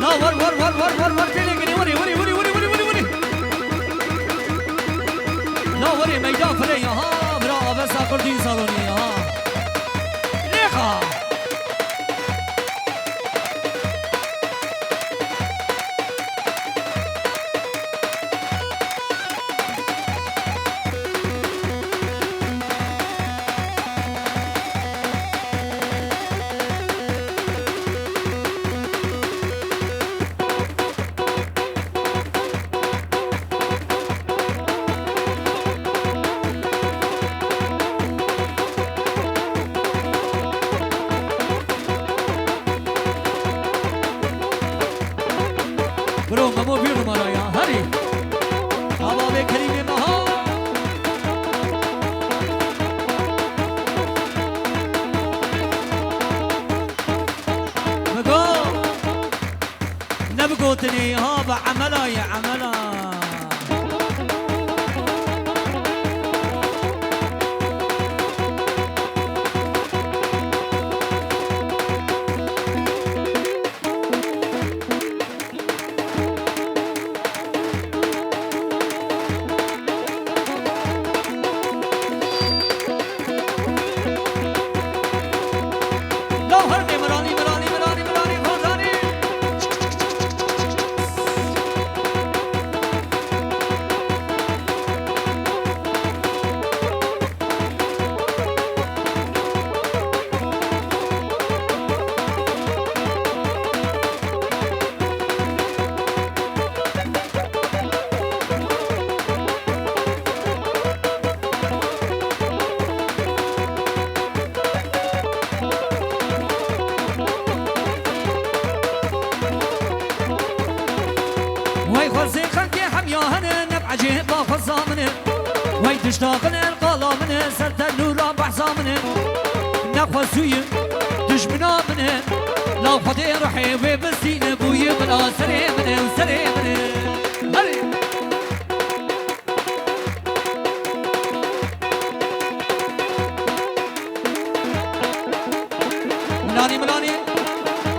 ور ور ور ور ور ور تلقني وري وري وري وري وري وري وري لا وري ميدان فريا ها برا بس كردي صالوني ها ليخا برو ممو بیر نمارا یا هری آباب کریم مها بگو نبگوتنی ها با عملا یا عملا عجيب بافظا منه وي تشتاقن القالا منه سرت النورا بحصا منه نقوى سوية دشمنا منه لو فتي روحي وبسينه بوي بلا سري منه وسري منه هلي ملاني ملاني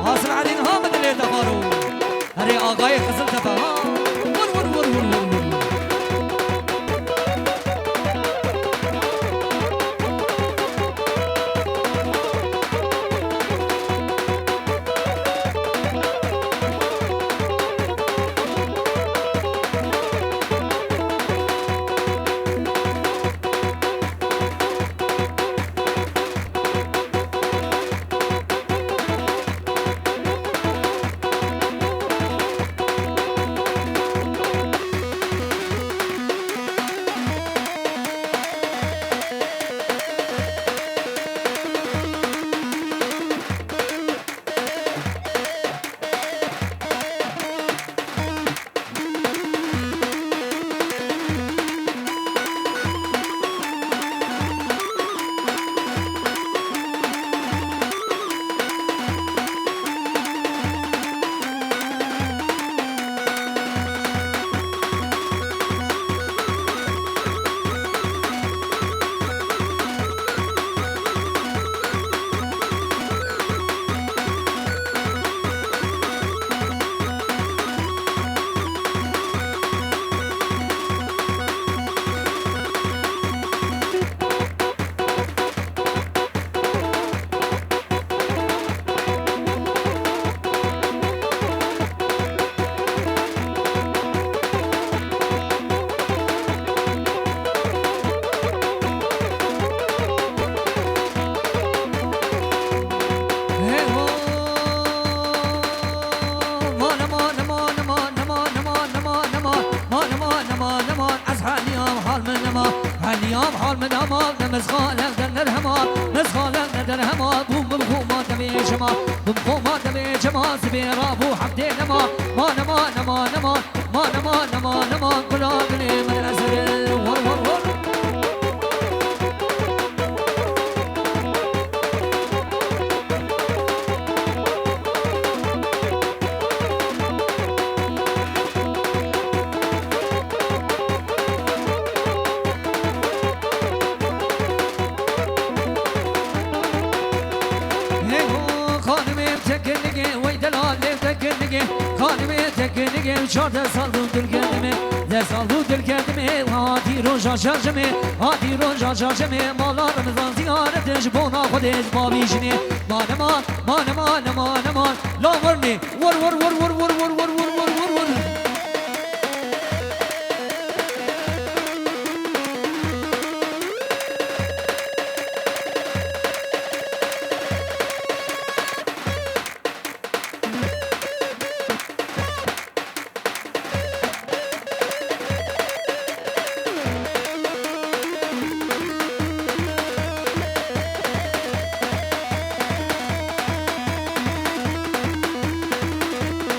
حاصل علينا ها من اللي تفارو هري آقاي خزل تفا ور ور ور ور ور اليوم حال من أمال نمزخالك در همال مزخالك در همال بوم بمخومات دمي جمال بمخومات دمي جمال سبيرا بو حمدي نما ما نما نما نما ما نما نما نما قلاقني من الأسر ور ور ور خانمه تکنگه چار در سالو دل کردمه در سالو دل کردمه هاتی روژا شرجمه هاتی روژا شرجمه مالا رمضان زیارتش بونا خودش با بیشنه مانمان لا ورنی ور